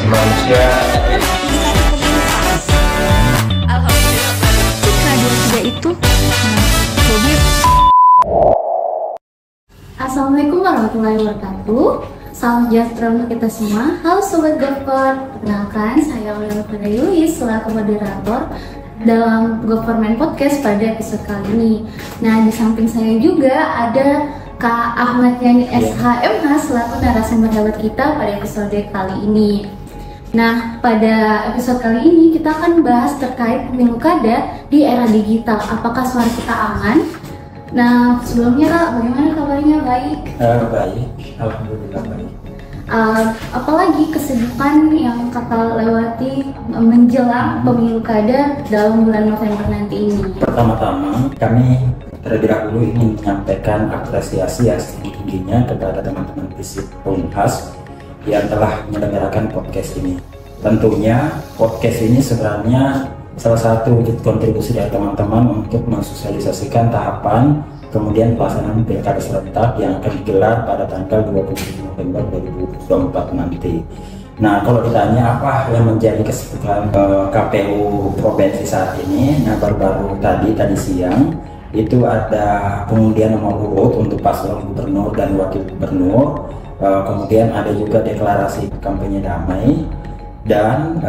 manusia. Alhamdulillah. Radio juga itu. Assalamualaikum warahmatullahi wabarakatuh. Salam sejahtera untuk kita semua. Halo Sobat Gopher, perkenalkan saya Leonardo Yulis selaku moderator dalam Government Podcast pada episode kali ini. Nah, di samping saya juga ada Kak Ahmad Yani SHMH selaku narasumber hebat kita pada episode kali ini. Nah, pada episode kali ini kita akan bahas terkait pemilu kada di era digital. Apakah suara kita aman? Nah, sebelumnya Kak, bagaimana kabarnya? Baik? Baik, alhamdulillah baik. Apalagi kesibukan yang Kakak lewati menjelang pemilu kada dalam bulan November nanti ini? Pertama-tama, kami terlebih dahulu ingin menyampaikan apresiasi yang setinggi-tingginya kepada teman-teman Visip Unhas yang telah menyelenggarakan podcast ini. Tentunya podcast ini sebenarnya salah satu wujud kontribusi dari teman-teman untuk mensosialisasikan tahapan kemudian pelaksanaan pilkada serentak yang akan digelar pada tanggal 27 November 2024 nanti. Nah, kalau ditanya apa yang menjadi kesibukan KPU provinsi saat ini, nah baru-baru tadi siang itu ada pengundian nomor urut untuk paslon gubernur dan wakil gubernur, kemudian ada juga deklarasi kampanye damai. Dan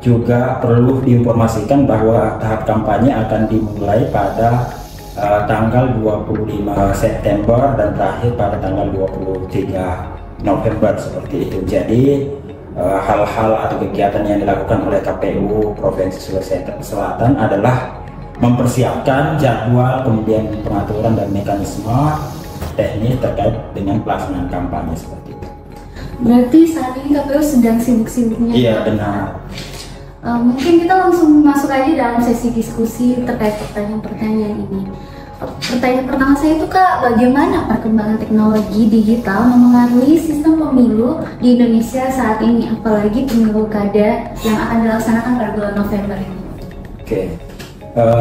juga perlu diinformasikan bahwa tahap kampanye akan dimulai pada tanggal 25 September dan terakhir pada tanggal 23 November seperti itu. Jadi hal-hal atau kegiatan yang dilakukan oleh KPU Provinsi Sulawesi Selatan adalah mempersiapkan jadwal, kemudian pengaturan dan mekanisme teknis terkait dengan pelaksanaan kampanye seperti itu. Berarti saat ini KPU sedang sibuk-sibuknya. Iya, benar. Mungkin kita langsung masuk aja dalam sesi diskusi terkait pertanyaan-pertanyaan ini. Pertanyaan pertama saya itu Kak, bagaimana perkembangan teknologi digital memengaruhi sistem pemilu di Indonesia saat ini, apalagi pemilu kada yang akan dilaksanakan pada bulan November ini? Oke.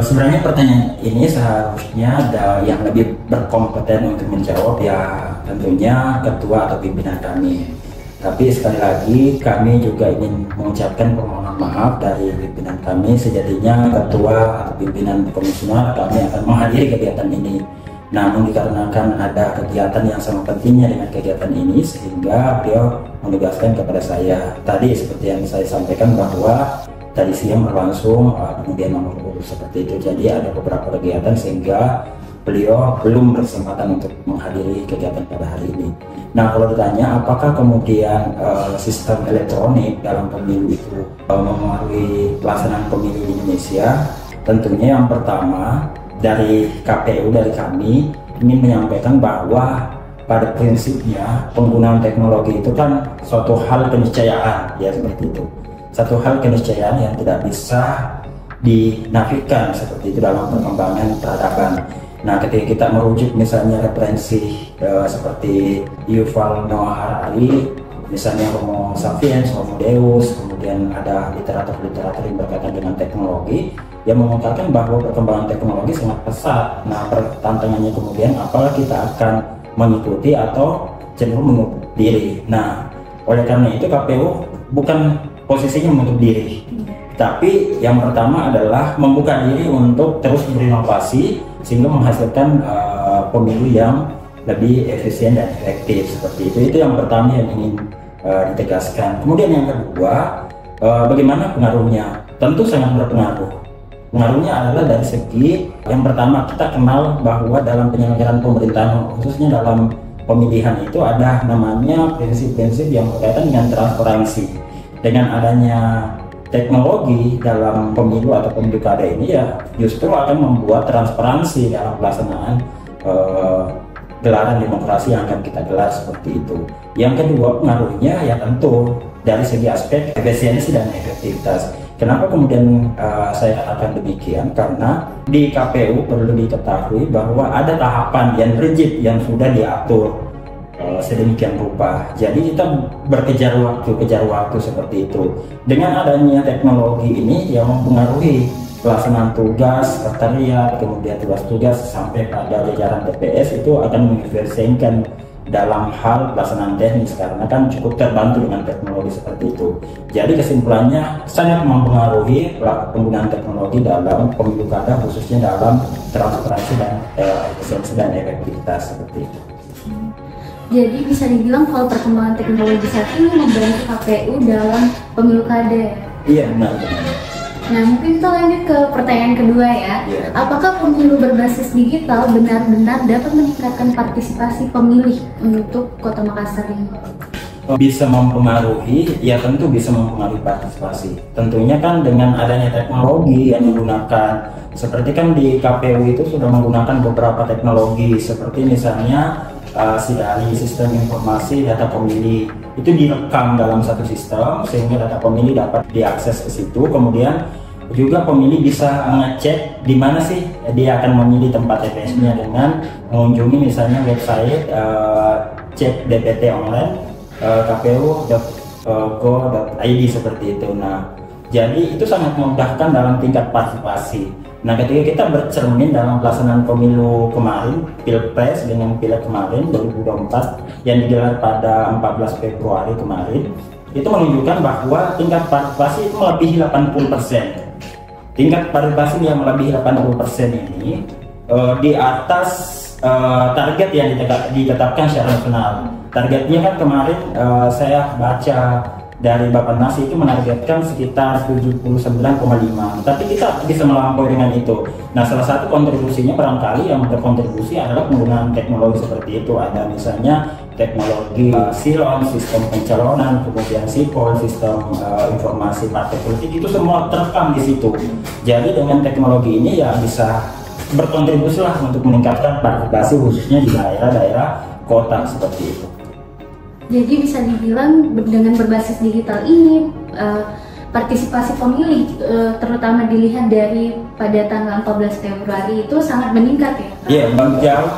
Sebenarnya pertanyaan ini seharusnya ada yang lebih berkompeten untuk menjawab, ya tentunya ketua atau pimpinan kami. Tapi sekali lagi kami juga ingin mengucapkan permohonan maaf dari pimpinan kami. Sejatinya ketua atau pimpinan komisioner kami akan menghadiri kegiatan ini. Namun dikarenakan ada kegiatan yang sangat pentingnya dengan kegiatan ini, sehingga beliau menugaskan kepada saya. Tadi seperti yang saya sampaikan bahwa tadi siang berlangsung kemudian nomor urut seperti itu. Jadi ada beberapa kegiatan sehingga beliau belum berkesempatan untuk menghadiri kegiatan pada hari ini. Nah, kalau ditanya apakah kemudian sistem elektronik dalam pemilu itu mempengaruhi pelaksanaan pemilu di Indonesia, tentunya yang pertama dari KPU, dari kami ingin menyampaikan bahwa pada prinsipnya penggunaan teknologi itu kan suatu hal keniscayaan, ya seperti itu. Satu hal keniscayaan yang tidak bisa dinafikan seperti itu dalam perkembangan peradaban. Nah, ketika kita merujuk misalnya referensi seperti Yuval Noah Harari, misalnya Homo sapiens, Homo deus, kemudian ada literatur-literatur yang berkaitan dengan teknologi yang mengungkapkan bahwa perkembangan teknologi sangat pesat. Nah, tantangannya kemudian apakah kita akan mengikuti atau cenderung menutup diri. Nah, oleh karena itu KPU bukan posisinya menutup diri, tapi yang pertama adalah membuka diri untuk terus berinovasi sehingga menghasilkan pemilu yang lebih efisien dan efektif seperti itu. Itu yang pertama yang ingin ditegaskan. Kemudian yang kedua, bagaimana pengaruhnya? Tentu sangat berpengaruh. Pengaruhnya adalah dari segi yang pertama, kita kenal bahwa dalam penyelenggaraan pemerintahan khususnya dalam pemilihan itu ada namanya prinsip-prinsip yang berkaitan dengan transparansi. Dengan adanya teknologi dalam pemilu atau pemilu kada ini, ya justru akan membuat transparansi dalam pelaksanaan gelaran demokrasi yang akan kita gelar seperti itu. Yang kedua, pengaruhnya ya tentu dari segi aspek efisiensi dan efektivitas. Kenapa kemudian saya katakan demikian? Karena di KPU perlu diketahui bahwa ada tahapan yang rigid yang sudah diatur sedemikian rupa. Jadi kita kejar waktu seperti itu. Dengan adanya teknologi ini yang mempengaruhi pelaksanaan tugas, sekretariat, kemudian tugas-tugas sampai pada jajaran TPS itu akan mengefisienkan dalam hal pelaksanaan teknis karena kan cukup terbantu dengan teknologi seperti itu. Jadi kesimpulannya sangat mempengaruhi penggunaan teknologi dalam pemilu kada, khususnya dalam transparansi dan efisiensi dan efektivitas seperti itu. Jadi bisa dibilang kalau perkembangan teknologi saat ini membantu KPU dalam pemilu kada. Iya, benar. Nah, mungkin kita lanjut ke pertanyaan kedua ya. Iya. Apakah pemilu berbasis digital benar-benar dapat meningkatkan partisipasi pemilih untuk Kota Makassar ini? Bisa mempengaruhi, ya tentu bisa mempengaruhi partisipasi. Tentunya kan dengan adanya teknologi yang digunakan, seperti kan di KPU itu sudah menggunakan beberapa teknologi, seperti misalnya dari sistem informasi data pemilih itu direkam dalam satu sistem sehingga data pemilih dapat diakses ke situ. Kemudian juga pemilih bisa mengecek di mana sih dia akan memilih tempat TPS-nya dengan mengunjungi misalnya website cek DPT online kpu.go.id seperti itu. Nah, jadi itu sangat memudahkan dalam tingkat partisipasi. Nah, ketika kita bercermin dalam pelaksanaan pemilu kemarin, Pilpres dengan Pileg kemarin 2024 yang digelar pada 14 Februari kemarin, itu menunjukkan bahwa tingkat partisipasi itu melebihi 80%. Tingkat partisipasi yang melebihi 80% ini di atas target yang ditetapkan secara nasional. Targetnya kan kemarin saya baca dari Bappenas itu menargetkan sekitar 79,5, tapi kita bisa melampaui dengan itu. Nah, salah satu kontribusinya barangkali yang berkontribusi adalah penggunaan teknologi seperti itu. Ada misalnya teknologi silon, sistem pencalonan, kemudian sipol, sistem informasi partai politik, itu semua terekam di situ. Jadi dengan teknologi ini ya bisa berkontribusi lah untuk meningkatkan partisipasi khususnya di daerah-daerah kota seperti itu. Jadi bisa dibilang dengan berbasis digital ini partisipasi pemilih terutama dilihat dari pada tanggal 14 Februari itu sangat meningkat ya? Iya, jauh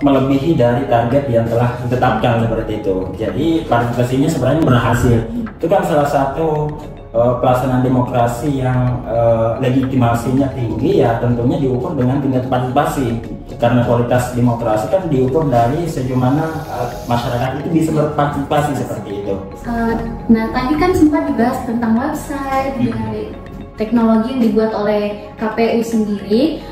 melebihi dari target yang telah ditetapkan seperti itu. Jadi partisipasinya sebenarnya berhasil. Itu kan salah satu pelaksanaan demokrasi yang legitimasinya tinggi, ya tentunya diukur dengan tingkat partisipasi. Karena kualitas demokrasi kan diukur dari sejauh mana masyarakat itu bisa berpartisipasi seperti itu. Nah, tadi kan sempat dibahas tentang website dengan teknologi yang dibuat oleh KPU sendiri.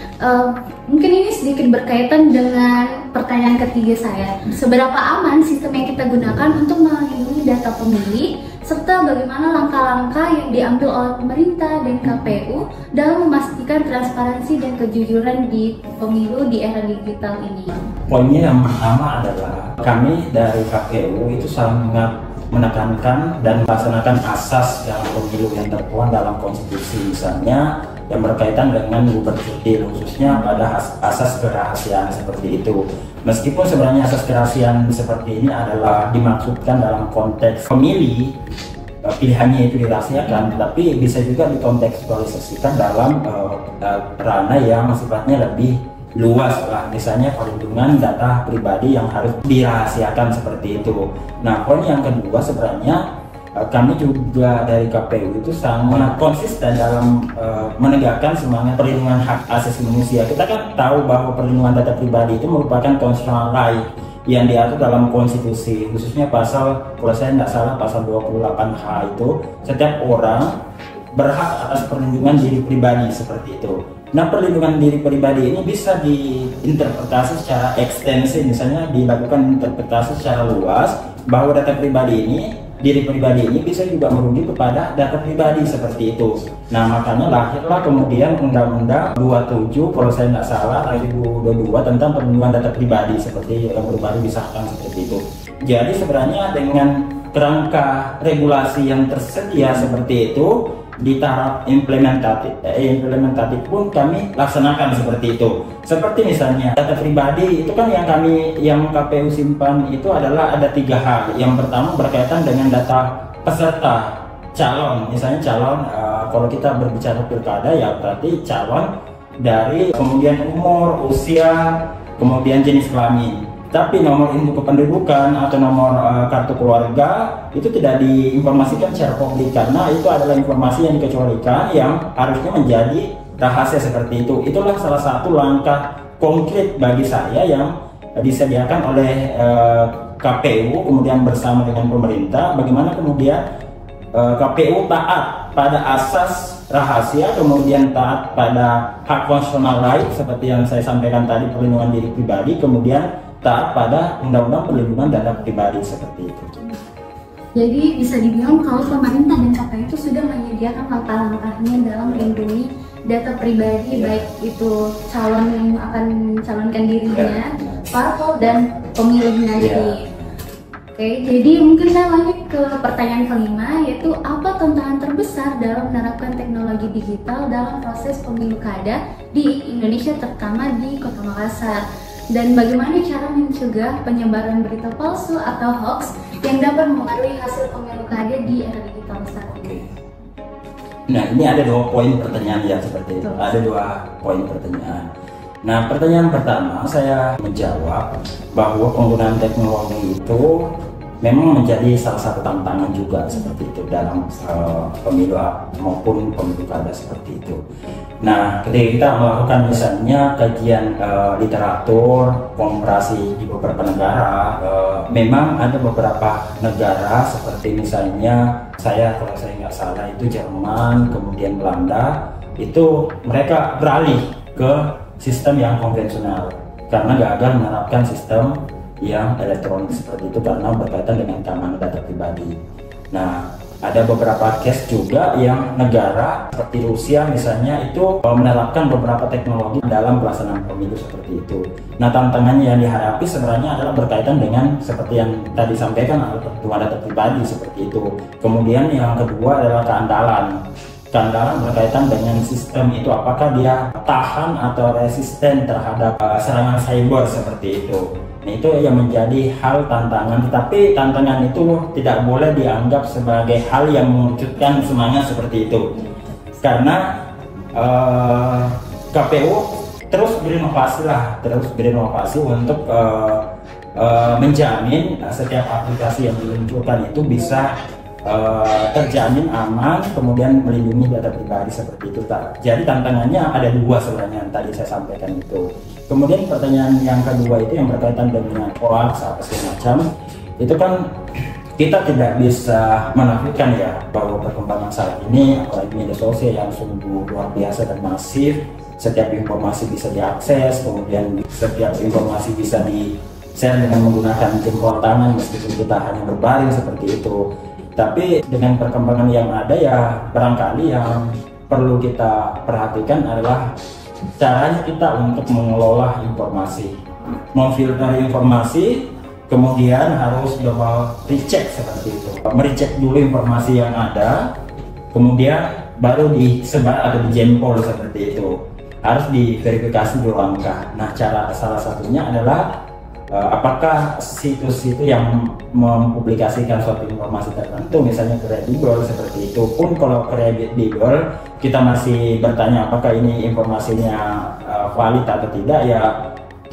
Mungkin ini sedikit berkaitan dengan pertanyaan ketiga saya. Seberapa aman sistem yang kita gunakan untuk melindungi data pemilih, serta bagaimana langkah-langkah yang diambil oleh pemerintah dan KPU dalam memastikan transparansi dan kejujuran di pemilu di era digital ini? Poinnya yang pertama adalah kami dari KPU itu sangat menekankan dan melaksanakan asas dalam pemilu yang tertuang dalam konstitusi, misalnya yang berkaitan dengan gubernur, khususnya pada asas kerahasiaan seperti itu. Meskipun sebenarnya asas kerahasiaan seperti ini adalah dimaksudkan dalam konteks pemilih, pilihannya itu dirahasiakan, tapi bisa juga dikontekstualisasikan dalam ranah yang sifatnya lebih luas lah, misalnya perlindungan data pribadi yang harus dirahasiakan seperti itu. Nah, poin yang kedua sebenarnya kami juga dari KPU itu sangat konsisten dalam menegakkan semangat perlindungan hak asasi manusia. Kita kan tahu bahwa perlindungan data pribadi itu merupakan constitutional right yang diatur dalam konstitusi, khususnya pasal, kalau saya tidak salah, pasal 28H itu setiap orang berhak atas perlindungan diri pribadi seperti itu. Nah, perlindungan diri pribadi ini bisa diinterpretasi secara ekstensif, misalnya dilakukan interpretasi secara luas bahwa data pribadi ini, diri pribadi ini bisa juga merujuk kepada data pribadi seperti itu. Nah, makanya lahirlah kemudian Undang-Undang 27 kalau saya tidak salah 2022 tentang perlindungan data pribadi seperti yang baru disahkan seperti itu. Jadi sebenarnya dengan kerangka regulasi yang tersedia seperti itu, di tahap implementatif pun kami laksanakan seperti itu. Seperti misalnya data pribadi itu kan yang KPU simpan itu adalah ada 3 hal. Yang pertama berkaitan dengan data peserta calon, misalnya calon kalau kita berbicara pilkada ya berarti calon dari kemudian umur, usia, kemudian jenis kelamin. Tapi nomor induk kependudukan atau nomor kartu keluarga itu tidak diinformasikan secara publik karena itu adalah informasi yang dikecualikan yang harusnya menjadi rahasia seperti itu. Itulah salah satu langkah konkret bagi saya yang disediakan oleh KPU kemudian bersama dengan pemerintah, bagaimana kemudian KPU taat pada asas rahasia, kemudian taat pada hak konstitusional lain seperti yang saya sampaikan tadi, perlindungan diri pribadi, kemudian taat pada undang-undang perlindungan data pribadi seperti itu. Jadi bisa dibilang kalau pemerintah dan KPU itu sudah menyediakan langkah-langkahnya dalam melindungi data pribadi, baik itu calon yang akan mencalonkan dirinya, parpol dan pemilih nanti. Oke, jadi mungkin saya lanjut ke pertanyaan kelima, yaitu apa tantangan terbesar dalam menerapkan teknologi digital dalam proses pemilu kada di Indonesia, terutama di Kota Makassar, dan bagaimana cara mencegah penyebaran berita palsu atau hoax yang dapat mempengaruhi hasil pemilu kada di era digital saat ini. Nah, ini ada 2 poin pertanyaan ya seperti itu. Ada 2 poin pertanyaan. Nah, pertanyaan pertama saya menjawab bahwa penggunaan teknologi itu memang menjadi salah satu tantangan juga seperti itu dalam pemilu maupun pemilu kada seperti itu. Nah, ketika kita melakukan misalnya kajian literatur komparasi di beberapa negara, memang ada beberapa negara seperti misalnya kalau saya nggak salah itu Jerman, kemudian Belanda, itu mereka beralih ke sistem yang konvensional karena gagal menerapkan sistem yang elektronik seperti itu karena berkaitan dengan keamanan data pribadi. Nah, ada beberapa case juga yang negara seperti Rusia misalnya itu menerapkan beberapa teknologi dalam pelaksanaan pemilu seperti itu. Nah, tantangannya yang dihadapi sebenarnya adalah berkaitan dengan seperti yang tadi sampaikan, perlindungan data pribadi seperti itu. Kemudian yang kedua adalah keandalan berkaitan dengan sistem itu, apakah dia tahan atau resisten terhadap serangan cyber seperti itu. Nah, itu yang menjadi hal tantangan, tetapi tantangan itu tidak boleh dianggap sebagai hal yang mewujudkan semangat seperti itu, karena KPU terus berinovasi untuk menjamin setiap aplikasi yang diluncurkan itu bisa terjamin aman, kemudian melindungi data pribadi seperti itu. Jadi tantangannya ada 2 sebenarnya yang tadi saya sampaikan itu. Kemudian pertanyaan yang kedua itu yang berkaitan dengan hoax apa segala macam, itu kan kita tidak bisa menafikan ya bahwa perkembangan saat ini apalagi media sosial yang sungguh luar biasa dan masif, setiap informasi bisa diakses, kemudian setiap informasi bisa di-share dengan menggunakan jempol tangan meskipun kita hanya berbaring seperti itu. Tapi dengan perkembangan yang ada ya barangkali yang perlu kita perhatikan adalah caranya kita untuk mengelola informasi, memfilter informasi, kemudian harus double recheck seperti itu, merecheck dulu informasi yang ada, kemudian baru disebar atau dijempol seperti itu, harus diverifikasi dulu langkah. Nah, cara salah satunya adalah apakah situs-situs yang mempublikasikan suatu informasi tertentu misalnya kredibel seperti itu. Pun kalau kredibel kita masih bertanya apakah ini informasinya valid atau tidak, ya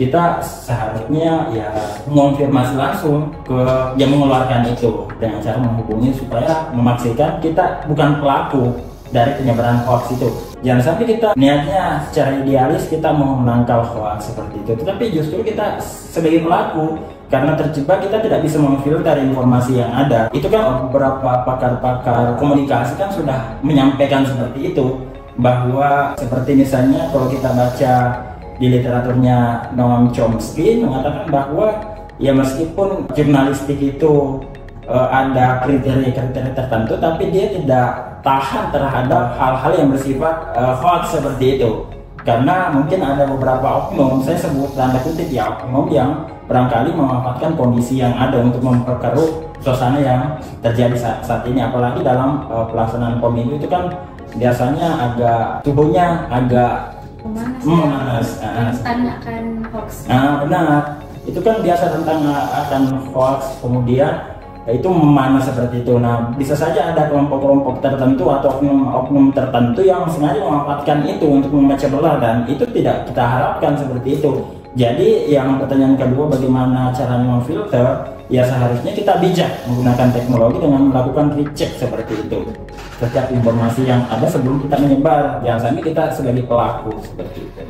kita seharusnya ya mengonfirmasi langsung ke yang mengeluarkan itu dengan cara menghubungi supaya memastikan kita bukan pelaku dari penyebaran hoax itu. Jangan sampai kita niatnya secara idealis kita mau menangkal hoax seperti itu, tetapi justru kita sebagai pelaku karena terjebak kita tidak bisa memfilter informasi yang ada. Itu kan beberapa pakar-pakar komunikasi kan sudah menyampaikan seperti itu, bahwa seperti misalnya kalau kita baca di literaturnya Noam Chomsky mengatakan bahwa ya meskipun jurnalistik itu ada kriteria-kriteria tertentu, tapi dia tidak tahan terhadap hal-hal yang bersifat hoax seperti itu, karena mungkin ada beberapa oknum, saya sebut tanda kutip ya, oknum yang barangkali memanfaatkan kondisi yang ada untuk memperkeruh suasana yang terjadi saat ini, apalagi dalam pelaksanaan pemilu itu kan biasanya tubuhnya agak memanas, akan hoax. Benar, itu kan biasa tentang akan hoax, kemudian itu memanas seperti itu. Nah, bisa saja ada kelompok-kelompok tertentu atau oknum tertentu yang sengaja memanfaatkan itu untuk memecah belah, dan itu tidak kita harapkan seperti itu. Jadi yang pertanyaan kedua, bagaimana caranya memfilter, ya seharusnya kita bijak menggunakan teknologi dengan melakukan recheck seperti itu setiap informasi yang ada sebelum kita menyebar. Jangan sampai kita sebagai pelaku seperti itu.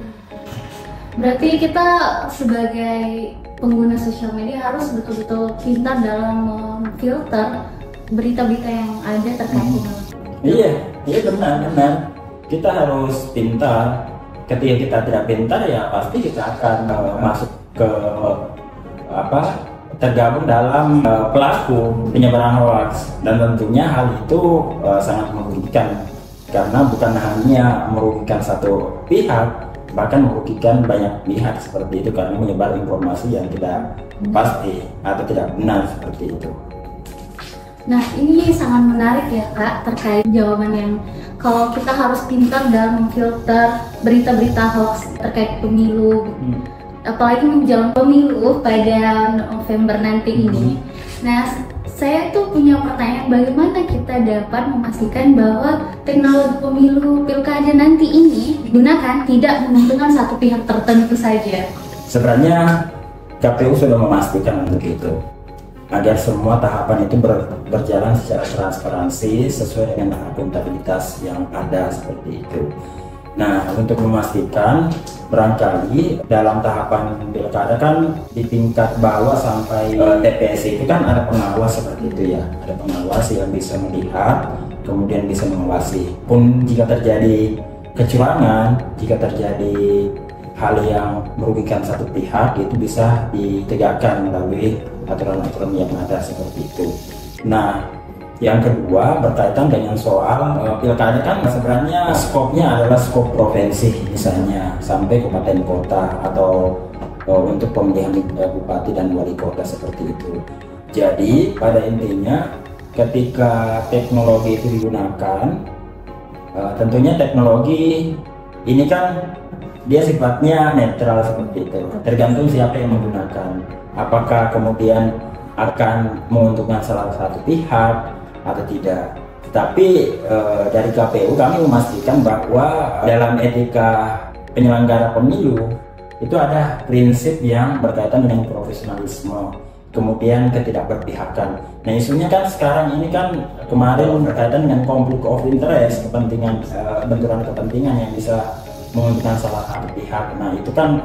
Berarti kita sebagai pengguna sosial media harus betul-betul pintar dalam memfilter berita-berita yang ada terkait dengan. Iya benar. Kita harus pintar. Ketika kita tidak pintar ya pasti kita akan masuk ke tergabung dalam pelaku penyebaran hoax, dan tentunya hal itu sangat merugikan karena bukan hanya merugikan satu pihak, bahkan merugikan banyak pihak seperti itu karena menyebar informasi yang tidak pasti atau tidak benar seperti itu. Nah, ini sangat menarik ya Kak, terkait jawaban yang kalau kita harus pintar dalam memfilter berita-berita hoax terkait pemilu, apalagi menjelang pemilu pada November nanti ini. Nah, saya tuh punya pertanyaan, bagaimana kita dapat memastikan bahwa teknologi pemilu pilkada nanti ini digunakan tidak menguntungkan satu pihak tertentu saja? Sebenarnya KPU sudah memastikan untuk itu, agar semua tahapan itu berjalan secara transparansi sesuai dengan akuntabilitas yang ada seperti itu. Nah, untuk memastikan, barangkali dalam tahapan pilkada kan di tingkat bawah sampai TPS itu kan ada pengawas seperti itu ya, ada pengawas yang bisa melihat, kemudian bisa mengawasi. Pun jika terjadi kecurangan, jika terjadi hal yang merugikan satu pihak, itu bisa ditegakkan melalui aturan-aturan yang ada seperti itu. Nah, yang kedua berkaitan dengan soal pilkada kan sebenarnya skopnya adalah skop provinsi, misalnya sampai kabupaten kota atau untuk pemilihan bupati dan wali kota seperti itu. Jadi pada intinya ketika teknologi itu digunakan, tentunya teknologi ini kan dia sifatnya netral seperti itu, tergantung siapa yang menggunakan. Apakah kemudian akan menguntungkan salah satu pihak atau tidak. Tetapi dari KPU kami memastikan bahwa dalam etika penyelenggara pemilu itu ada prinsip yang berkaitan dengan profesionalisme, kemudian ketidakberpihakan. Nah, isunya kan sekarang ini kan kemarin berkaitan dengan konflik of interest, kepentingan benturan kepentingan yang bisa menguntungkan salah satu pihak. Nah, itu kan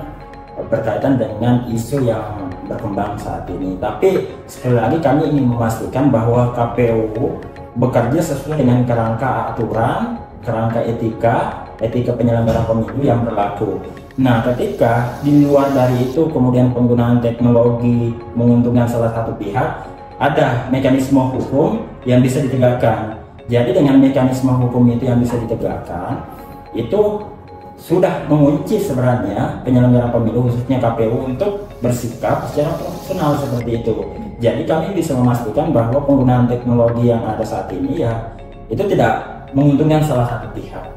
berkaitan dengan isu yang berkembang saat ini. Tapi sekali lagi kami ingin memastikan bahwa KPU bekerja sesuai dengan kerangka aturan, kerangka etika penyelenggara pemilu yang berlaku. Nah, ketika di luar dari itu kemudian penggunaan teknologi menguntungkan salah satu pihak, ada mekanisme hukum yang bisa ditegakkan. Jadi dengan mekanisme hukum itu yang bisa ditegakkan, itu sudah mengunci sebenarnya penyelenggara pemilu khususnya KPU untuk bersikap secara profesional seperti itu. Jadi kami bisa memastikan bahwa penggunaan teknologi yang ada saat ini ya itu tidak menguntungkan salah satu pihak.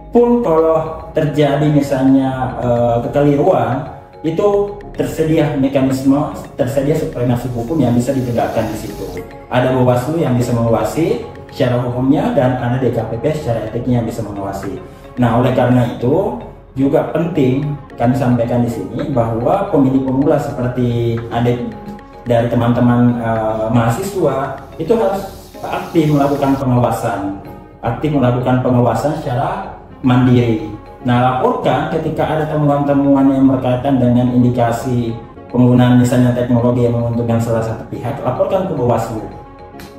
Pun kalau terjadi misalnya kekeliruan, itu tersedia mekanisme, tersedia supremasi hukum yang bisa ditegakkan di situ. Ada Bawaslu yang bisa mengawasi secara hukumnya dan ada DKPP secara etiknya yang bisa mengawasi. Nah, oleh karena itu juga penting kami sampaikan di sini bahwa pemilih pemula seperti adik dari teman-teman mahasiswa itu harus aktif melakukan pengawasan secara mandiri. Nah, laporkan ketika ada temuan-temuan yang berkaitan dengan indikasi penggunaan misalnya teknologi yang menguntungkan salah satu pihak, laporkan ke Bawaslu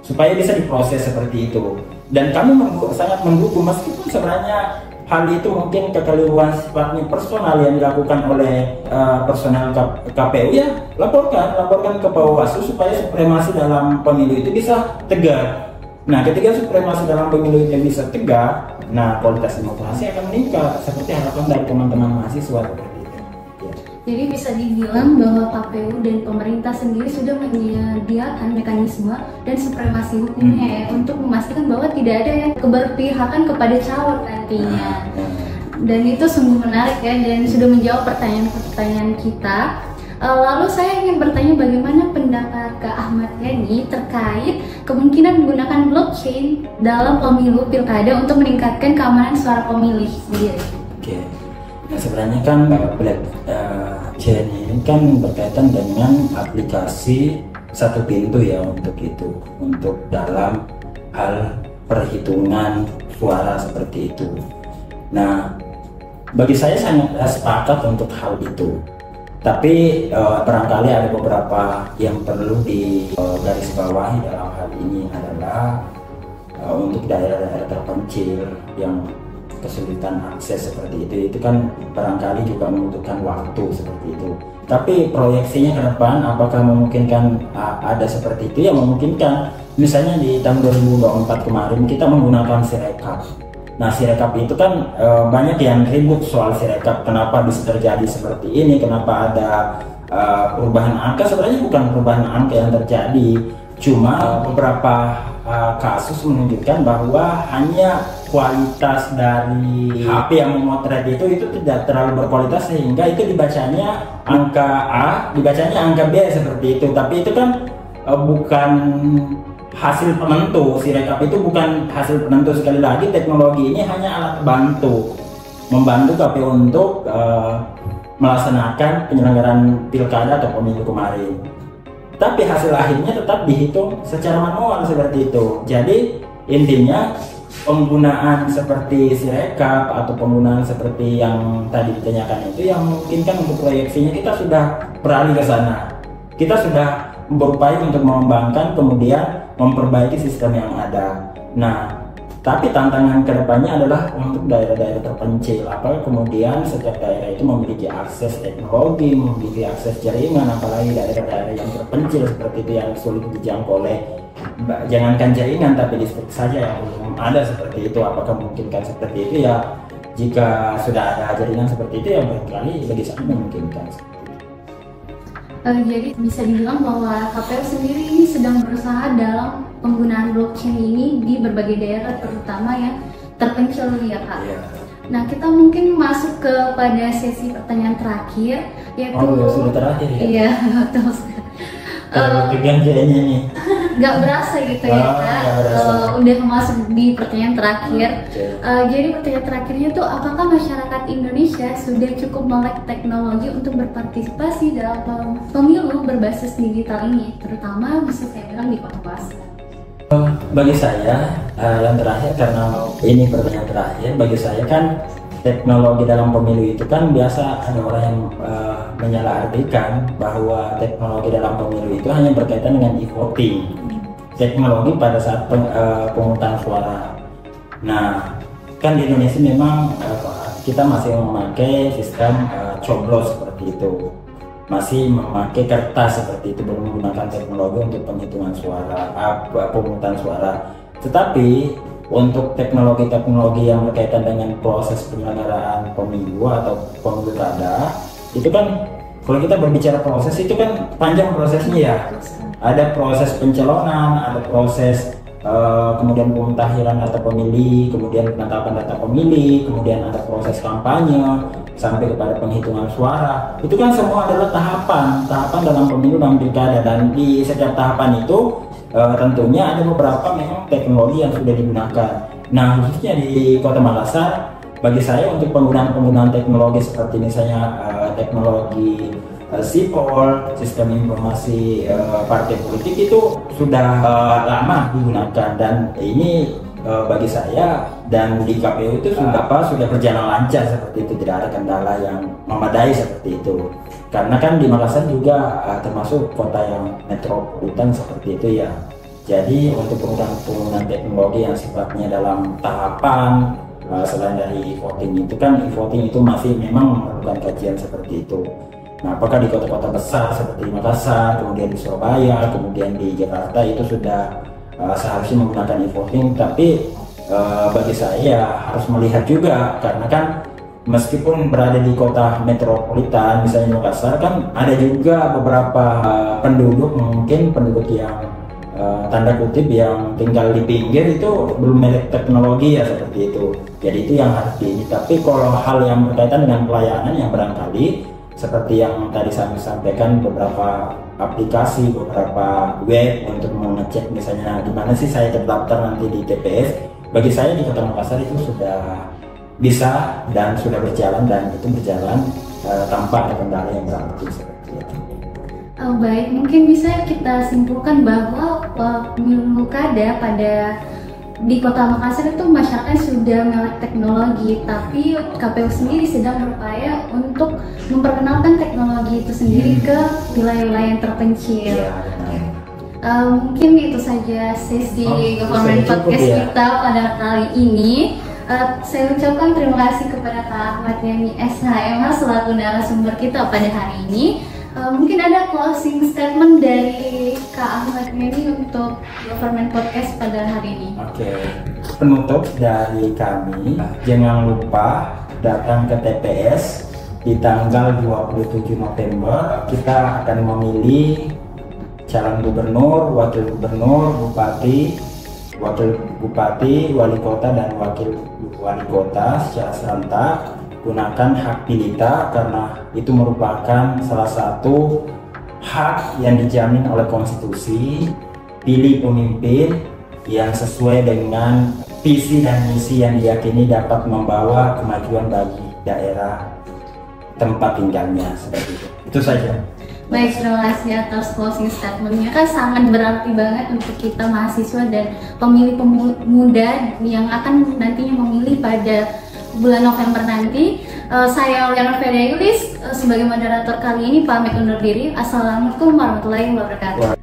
supaya bisa diproses seperti itu. Dan kami sangat mendukung meskipun sebenarnya hal itu mungkin kekeliruan sifatnya personal yang dilakukan oleh personel KPU, ya laporkan ke Bawaslu supaya supremasi dalam pemilu itu bisa tegak. Nah, ketika supremasi dalam pemilu itu bisa tegak, nah kualitas demokrasi akan meningkat seperti harapan dari teman-teman mahasiswa seperti itu. Jadi bisa dibilang bahwa KPU dan pemerintah sendiri sudah menyediakan mekanisme dan supremasi hukumnya ya, untuk memastikan bahwa tidak ada yang keberpihakan kepada calon nantinya. Dan itu sungguh menarik ya, dan sudah menjawab pertanyaan-pertanyaan kita. Lalu saya ingin bertanya bagaimana pendapat Kak Ahmad Yani terkait kemungkinan menggunakan blockchain dalam pemilu pilkada untuk meningkatkan keamanan suara pemilih sendiri. Oke. Nah, sebenarnya kan blockchain ini kan berkaitan dengan aplikasi satu pintu ya untuk dalam hal perhitungan suara seperti itu. Nah, bagi saya sangat sepakat untuk hal itu. Tapi barangkali ada beberapa yang perlu di garis bawahi dalam hal ini adalah untuk daerah-daerah terpencil yang kesulitan akses seperti itu kan barangkali juga membutuhkan waktu seperti itu. Tapi proyeksinya ke depan apakah memungkinkan ada seperti itu? Ya memungkinkan. Misalnya di tahun 2024 kemarin kita menggunakan Sirekap. Nah Sirekap itu kan banyak yang ribut soal Sirekap, kenapa bisa terjadi seperti ini, kenapa ada perubahan angka. Sebenarnya bukan perubahan angka yang terjadi, cuma beberapa kasus menunjukkan bahwa hanya kualitas dari HP yang memotret itu tidak terlalu berkualitas sehingga itu dibacanya angka A, dibacanya angka B seperti itu. Tapi itu kan bukan hasil penentu. Sirekap itu bukan hasil penentu. Sekali lagi teknologi ini hanya alat bantu, membantu KPU untuk melaksanakan penyelenggaraan pilkada atau pemilu kemarin. Tapi hasil akhirnya tetap dihitung secara manual seperti itu. Jadi intinya penggunaan seperti Sirekap atau penggunaan seperti yang tadi ditanyakan itu yang memungkinkan untuk proyeksinya kita sudah beralih ke sana. Kita sudah berupaya untuk mengembangkan kemudian memperbaiki sistem yang ada. Nah, tapi tantangan kedepannya adalah untuk daerah-daerah terpencil. Apakah kemudian setiap daerah itu memiliki akses teknologi, memiliki akses jaringan, apalagi daerah-daerah yang terpencil seperti itu yang sulit dijangkau oleh jangankan jaringan tapi listrik saja yang belum ada seperti itu. Apakah memungkinkan seperti itu? Ya, jika sudah ada jaringan seperti itu ya barangkali bagi saya memungkinkan. Jadi bisa dibilang bahwa KPU sendiri ini sedang berusaha dalam penggunaan blockchain ini di berbagai daerah terutama yang terpencil ya Kak. Iya. Nah kita mungkin masuk kepada sesi pertanyaan terakhir yaitu sudah terakhir ya? Iya betul. Kegantiannya nih. Nggak berasa gitu ya Kak. Udah masuk di pertanyaan terakhir. Jadi pertanyaan terakhirnya tuh apakah masyarakat Indonesia sudah cukup melek teknologi untuk berpartisipasi dalam pemilu berbasis digital ini, terutama bisa saya bilang di kota Pasar? Bagi saya yang terakhir, karena ini pertanyaan terakhir, bagi saya kan teknologi dalam pemilu itu kan biasa ada orang yang menyalahartikan bahwa teknologi dalam pemilu itu hanya berkaitan dengan e-voting, teknologi pada saat pemungutan suara. Nah, kan di Indonesia memang kita masih memakai sistem coblos seperti itu, masih memakai kertas seperti itu, belum menggunakan teknologi untuk penghitungan suara, pemungutan suara. Tetapi untuk teknologi-teknologi yang berkaitan dengan proses penyelenggaraan pemilu atau pemilu kada, itu kan kalau kita berbicara proses itu kan panjang prosesnya ya. Ada proses pencalonan, ada proses kemudian pemutakhiran data pemilih, kemudian penetapan data pemilih, kemudian ada proses kampanye sampai kepada penghitungan suara. Itu kan semua adalah tahapan dalam pemilu dan pilkada, dan di setiap tahapan itu tentunya ada beberapa memang teknologi yang sudah digunakan. Nah khususnya di Kota Makassar, bagi saya untuk penggunaan teknologi seperti misalnya teknologi SIPOL, sistem informasi partai politik itu sudah lama digunakan, dan ini bagi saya dan di KPU itu sudah berjalan lancar seperti itu, tidak ada kendala yang memadai seperti itu. Karena kan di Makassar juga termasuk kota yang metropolitan seperti itu ya. Jadi untuk penggunaan teknologi yang sifatnya dalam tahapan selain dari voting itu kan, voting itu masih memang memerlukan kajian seperti itu. Nah, apakah di kota-kota besar seperti Makassar, kemudian di Surabaya, kemudian di Jakarta itu sudah seharusnya menggunakan e-voting, tapi bagi saya harus melihat juga, karena kan meskipun berada di kota metropolitan misalnya Makassar, kan ada juga beberapa penduduk yang tanda kutip yang tinggal di pinggir itu belum melek teknologi ya seperti itu. Jadi itu yang harus tapi kalau hal yang berkaitan dengan pelayanan yang barangkali seperti yang tadi saya sampaikan, beberapa aplikasi, beberapa web untuk mengecek misalnya di mana sih saya terdaftar nanti di TPS, bagi saya di Kota Makassar itu sudah bisa dan sudah berjalan, dan itu berjalan tanpa ada kendala yang berarti seperti itu. Oh, baik, mungkin bisa kita simpulkan bahwa pemilu kada pada di Kota Makassar itu masyarakat sudah melek teknologi, tapi KPU sendiri sedang berupaya untuk memperkenalkan teknologi itu sendiri ke wilayah-wilayah yang terpencil. Mungkin itu saja sesi Government Podcast kita pada kali ini. Saya ucapkan terima kasih kepada Kak Ahmad Yani SHMH selaku narasumber kita pada hari ini. Mungkin ada closing statement dari Kak Ahmad Yani untuk Government Podcast pada hari ini. Oke, penutup dari kami, jangan lupa datang ke TPS di tanggal 27 November. Kita akan memilih calon gubernur, wakil gubernur, bupati, wakil bupati, wali kota, dan wakil wali kota secara serentak. Gunakan hak pilih karena itu merupakan salah satu hak yang dijamin oleh konstitusi. Pilih pemimpin yang sesuai dengan visi dan misi yang diyakini dapat membawa kemajuan bagi daerah tempat tinggalnya, seperti itu. Itu saja. Baik, terima kasih atas closing statementnya, kan sangat berarti banget untuk kita mahasiswa dan pemilih pemuda yang akan nantinya memilih pada bulan November nanti. Saya Liana Fedayulis sebagai moderator kali ini pamit undur diri. Assalamualaikum warahmatullahi wabarakatuh.